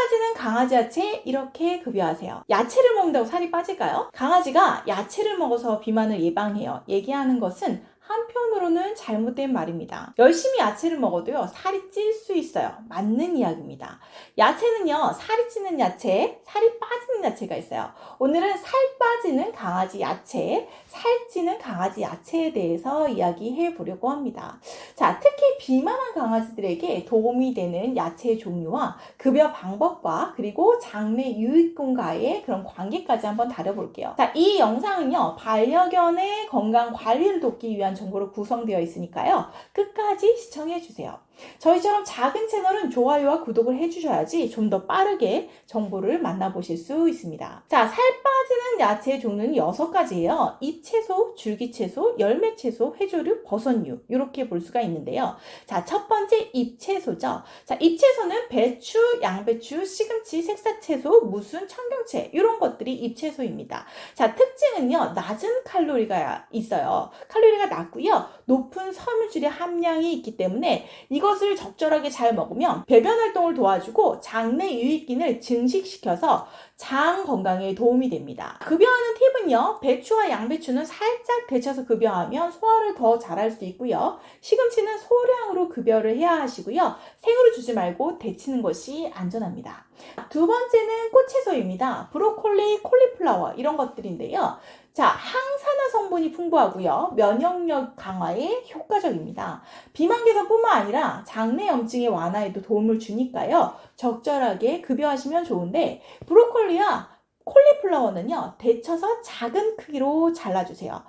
빠지는 강아지 야채 이렇게 급여하세요. 야채를 먹는다고 살이 빠질까요? 강아지가 야채를 먹어서 비만을 예방해요. 얘기하는 것은 한편으로는 잘못된 말입니다. 열심히 야채를 먹어도요, 살이 찔 수 있어요. 맞는 이야기입니다. 야채는요, 살이 찌는 야채, 살이 빠지는 야채가 있어요. 오늘은 살 빠지는 강아지 야채, 살찌는 강아지 야채에 대해서 이야기해 보려고 합니다. 자, 특히 비만한 강아지들에게 도움이 되는 야채 종류와 급여 방법과 그리고 장내 유익균과의 그런 관계까지 한번 다뤄볼게요. 자, 이 영상은요, 반려견의 건강 관리를 돕기 위한 정보로 구성되어 있으니까요, 끝까지 시청해 주세요. 저희처럼 작은 채널은 좋아요와 구독을 해주셔야지 좀 더 빠르게 정보를 만나보실 수 있습니다. 자, 살 빠지는 야채 종류는 6가지예요. 잎채소, 줄기채소, 열매채소, 회조류, 버섯류 이렇게 볼 수가 있는데요. 자, 첫 번째 잎채소죠. 자, 잎채소는 배추, 양배추, 시금치, 색사채소, 무순, 청경채 이런 것들이 잎채소입니다. 자, 특징은요, 낮은 칼로리가 있어요. 칼로리가 낮고요, 높은 섬유질의 함량이 있기 때문에 이것을 적절하게 잘 먹으면 배변 활동을 도와주고 장내 유익균을 증식시켜서 장 건강에 도움이 됩니다. 급여하는 팁은요, 배추와 양배추는 살짝 데쳐서 급여하면 소화를 더 잘할 수 있고요, 시금치는 소량으로 급여를 해야 하시고요, 생으로 주지 말고 데치는 것이 안전합니다. 두 번째는 꽃채소입니다. 브로콜리, 콜리플라워 이런 것들인데요. 자, 항산화 성분이 풍부하고요, 면역력 강화에 효과적입니다. 비만 개선뿐만 아니라 장내 염증의 완화에도 도움을 주니까요, 적절하게 급여하시면 좋은데, 브로콜리와 콜리플라워는요, 데쳐서 작은 크기로 잘라주세요.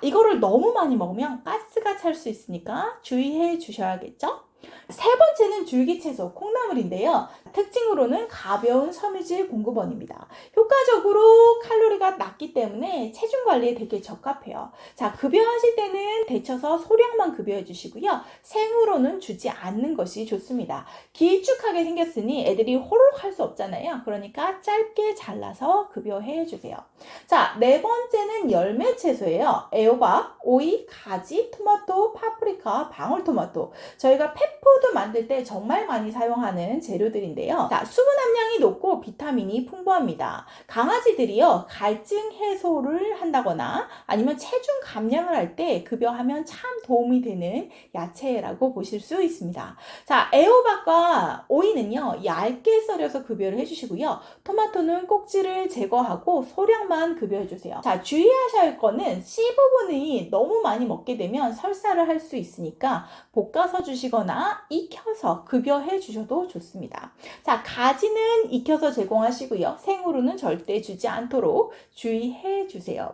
이거를 너무 많이 먹으면 가스가 찰 수 있으니까 주의해 주셔야겠죠? 세 번째는 줄기채소, 콩나물인데요. 특징으로는 가벼운 섬유질 공급원입니다. 효과적으로 칼로리가 낮기 때문에 체중 관리에 되게 적합해요. 자, 급여하실 때는 데쳐서 소량만 급여해 주시고요, 생으로는 주지 않는 것이 좋습니다. 길쭉하게 생겼으니 애들이 호로록 할 수 없잖아요. 그러니까 짧게 잘라서 급여해 주세요. 자, 네 번째는 열매채소예요. 애호박, 오이, 가지, 토마토, 파프리카, 방울토마토. 저희가 펫푸드 만들 때 정말 많이 사용하는 재료들인데요. 자, 수분 함량이 높고 비타민이 풍부합니다. 강아지들이요, 갈증 해소를 한다거나 아니면 체중 감량을 할 때 급여하면 참 도움이 되는 야채라고 보실 수 있습니다. 자, 애호박과 오이는요, 얇게 썰어서 급여를 해주시고요, 토마토는 꼭지를 제거하고 소량만 급여해주세요. 자, 주의하셔야 할 거는 C 부분이 너무 많이 먹게 되면 설사를 할 수 있으니까 볶아서 주시거나 익혀서 급여해 주셔도 좋습니다. 자, 가지는 익혀서 제공하시고요, 생으로는 절대 주지 않도록 주의해 주세요.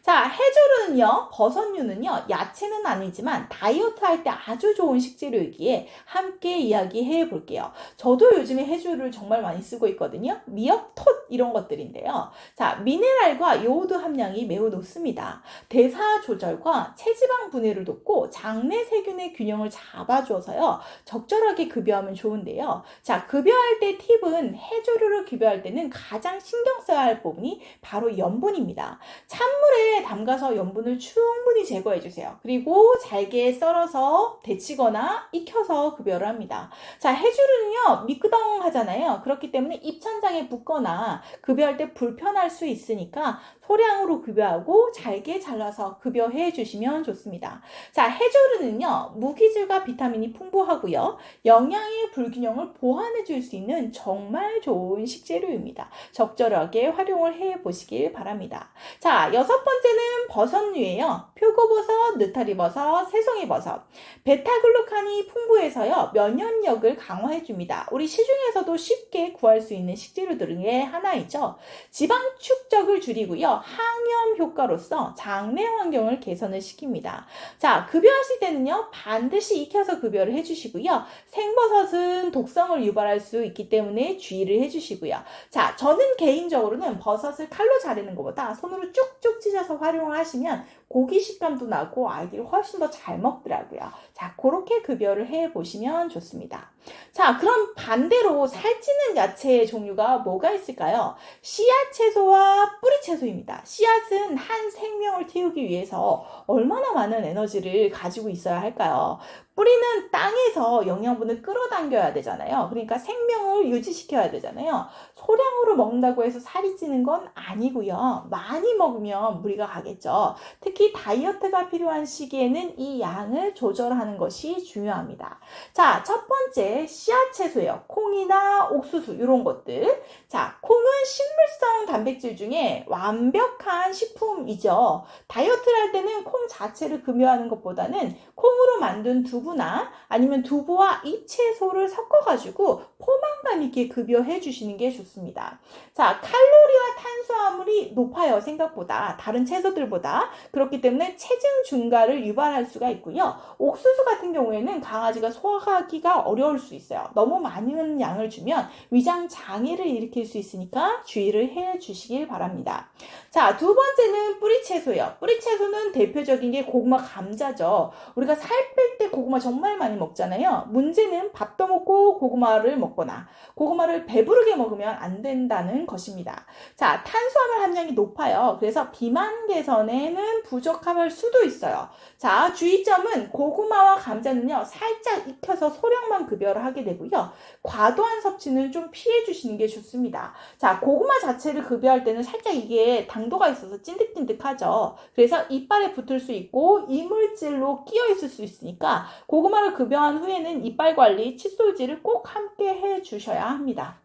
자, 해조류는요, 버섯류는요, 야채는 아니지만 다이어트 할 때 아주 좋은 식재료이기에 함께 이야기해 볼게요. 저도 요즘에 해조류를 정말 많이 쓰고 있거든요. 미역, 톳 이런 것들인데요. 자, 미네랄과 요오드 함량이 매우 높습니다. 대사 조절과 체지방 분해를 돕고 장내 세균의 균형을 잡아줘서요, 적절하게 급여하면 좋은데요. 자, 급여할 때 팁은 해조류를 급여할 때는 가장 신경 써야 할 부분이 바로 염분입니다. 찬물에 담가서 염분을 충분히 제거해 주세요. 그리고 잘게 썰어서 데치거나 익혀서 급여를 합니다. 자, 해조류는요, 미끄덩 하잖아요. 그렇기 때문에 입천장에 붙거나 급여할 때 불편할 수 있으니까 소량으로 급여하고 잘게 잘라서 급여해 주시면 좋습니다. 자, 해조류는요, 무기질과 비타민이 풍부하고요, 영양의 불균형을 보완해 줄 수 있는 정말 좋은 식재료입니다. 적절하게 활용을 해 보시길 바랍니다. 자, 여섯 번째는 버섯류예요. 표고버섯, 느타리버섯, 새송이버섯. 베타글루칸이 풍부해서요, 면역력을 강화해 줍니다. 우리 시중에서도 쉽게 구할 수 있는 식재료 중에 하나이죠. 지방 축적을 줄이고요, 항염 효과로서 장내 환경을 개선을 시킵니다. 자, 급여하실 때는요, 반드시 익혀서 급여를 해주시고요, 생버섯은 독성을 유발할 수 있기 때문에 주의를 해주시고요. 자, 저는 개인적으로는 버섯을 칼로 자르는 것보다 손으로 쭉쭉 찢어서 활용을 하시면 고기 식감도 나고 아이들이 훨씬 더 잘 먹더라고요. 자, 그렇게 급여를 해 보시면 좋습니다. 자, 그럼 반대로 살찌는 야채의 종류가 뭐가 있을까요? 씨앗 채소와 뿌리 채소입니다. 씨앗은 한 생명을 키우기 위해서 얼마나 많은 에너지를 가지고 있어야 할까요? 뿌리는 땅에서 영양분을 끌어당겨야 되잖아요. 그러니까 생명을 유지시켜야 되잖아요. 소량으로 먹는다고 해서 살이 찌는 건 아니고요. 많이 먹으면 무리가 가겠죠. 특히 다이어트가 필요한 시기에는 이 양을 조절하는 것이 중요합니다. 자, 첫 번째 씨앗 채소예요. 콩이나 옥수수 이런 것들. 자, 콩은 식물성 단백질 중에 완벽한 식품이죠. 다이어트를 할 때는 콩 자체를 급여하는 것보다는 콩으로 만든 두부나 아니면 두부와 잎채소를 섞어가지고 포만감 있게 급여해 주시는 게 좋습니다. 자, 칼로리와 탄수화물이 높아요. 생각보다 다른 채소들보다. 그렇기 때문에 체중 증가를 유발할 수가 있고요. 옥수수 같은 경우에는 강아지가 소화하기가 어려울 수 있어요. 너무 많은 양을 주면 위장 장애를 일으킬 수 있으니까 주의를 해 주시길 바랍니다. 자, 두 번째는 뿌리 채소예요. 뿌리 채소는 대표적인 게 고구마, 감자죠. 우리가 살 뺄 때 고구마 정말 많이 먹잖아요. 문제는 밥도 먹고 고구마를 먹거나 고구마를 배부르게 먹으면 안 된다는 것입니다. 자, 탄수화물 함량이 높아요. 그래서 비만 개선에는 부적합할 수도 있어요. 자, 주의점은 고구마와 감자는요, 살짝 익혀서 소량만 급여를 하게 되고요. 과도한 섭취는 좀 피해 주시는 게 좋습니다. 자, 고구마 자체를 급여할 때는 살짝 이게 당도가 있어서 찐득찐득하죠. 그래서 이빨에 붙을 수 있고 이물질로 끼어 있을 수 있으니까 고구마를 급여한 후에는 이빨 관리, 칫솔질을 꼭 함께 해 주셔야 합니다.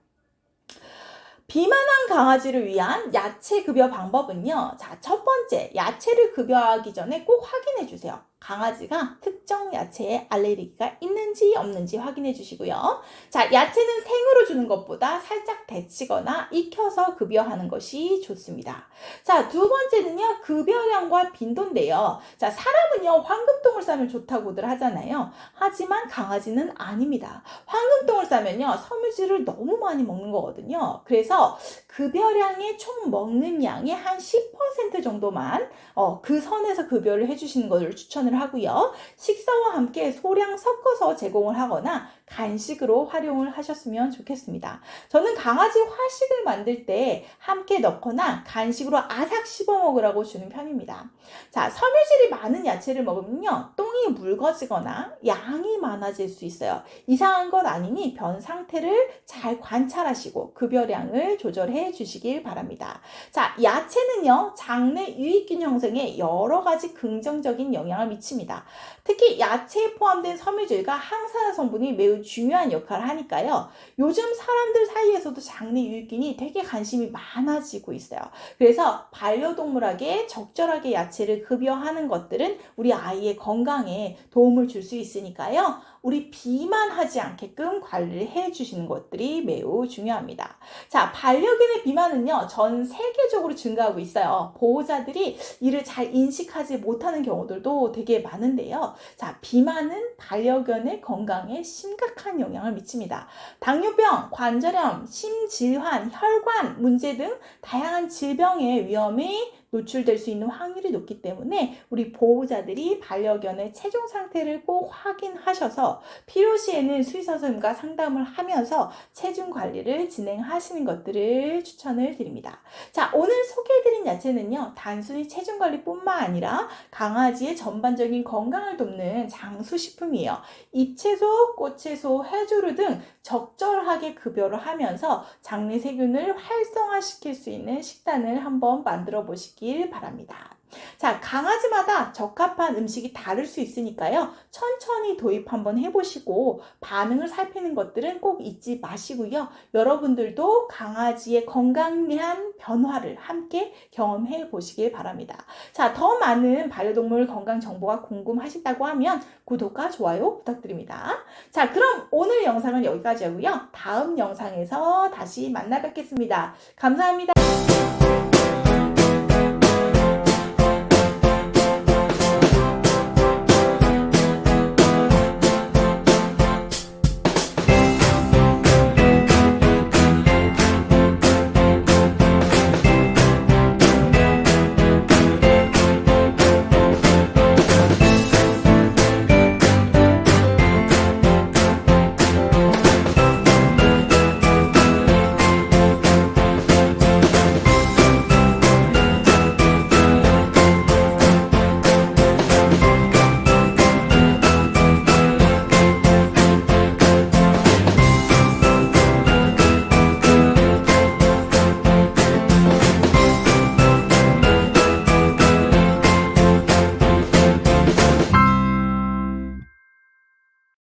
비만한 강아지를 위한 야채 급여 방법은요. 자, 첫 번째, 야채를 급여하기 전에 꼭 확인해 주세요. 강아지가 특정 야채에 알레르기가 있는지 없는지 확인해 주시고요. 자, 야채는 생으로 주는 것보다 살짝 데치거나 익혀서 급여하는 것이 좋습니다. 자, 두 번째는요, 급여량과 빈도인데요. 자, 사람은요, 황금똥을 싸면 좋다고들 하잖아요. 하지만 강아지는 아닙니다. 황금똥을 싸면요, 섬유질을 너무 많이 먹는 거거든요. 그래서 급여량의 총 먹는 양의 한 10% 정도만 그 선에서 급여를 해주시는 것을 추천을 하고요. 식사와 함께 소량 섞어서 제공을 하거나 간식으로 활용을 하셨으면 좋겠습니다. 저는 강아지 화식을 만들 때 함께 넣거나 간식으로 아삭 씹어 먹으라고 주는 편입니다. 자, 섬유질이 많은 야채를 먹으면요, 똥이 묽어지거나 양이 많아질 수 있어요. 이상한 것 아니니 변 상태를 잘 관찰하시고 급여량을 조절해 주시길 바랍니다. 자, 야채는요, 장내 유익균 형성에 여러 가지 긍정적인 영향을 미칩니다. 특히 야채에 포함된 섬유질과 항산화 성분이 매우 중요한 역할을 하니까요. 요즘 사람들 사이에서도 장내 유익균이 되게 관심이 많아지고 있어요. 그래서 반려동물에게 적절하게 야채를 급여하는 것들은 우리 아이의 건강에 도움을 줄 수 있으니까요. 우리 비만하지 않게끔 관리를 해주시는 것들이 매우 중요합니다. 자, 반려견의 비만은요, 전 세계적으로 증가하고 있어요. 보호자들이 이를 잘 인식하지 못하는 경우들도 되게 많은데요. 자, 비만은 반려견의 건강에 심각한 영향을 미칩니다. 당뇨병, 관절염, 심질환, 혈관 문제 등 다양한 질병의 위험이 노출될 수 있는 확률이 높기 때문에 우리 보호자들이 반려견의 체중 상태를 꼭 확인하셔서 필요시에는 수의사 선생님과 상담을 하면서 체중 관리를 진행하시는 것들을 추천을 드립니다. 자, 오늘 소개해드린 야채는요, 단순히 체중 관리뿐만 아니라 강아지의 전반적인 건강을 돕는 장수식품이에요. 잎채소, 꽃채소, 해조류 등 적절하게 급여를 하면서 장내 세균을 활성화시킬 수 있는 식단을 한번 만들어 보시길 바랍니다. 자, 강아지마다 적합한 음식이 다를 수 있으니까요. 천천히 도입 한번 해보시고 반응을 살피는 것들은 꼭 잊지 마시고요. 여러분들도 강아지의 건강한 변화를 함께 경험해 보시길 바랍니다. 자, 더 많은 반려동물 건강 정보가 궁금하시다고 하면 구독과 좋아요 부탁드립니다. 자, 그럼 오늘 영상은 여기까지 하고요. 다음 영상에서 다시 만나 뵙겠습니다. 감사합니다.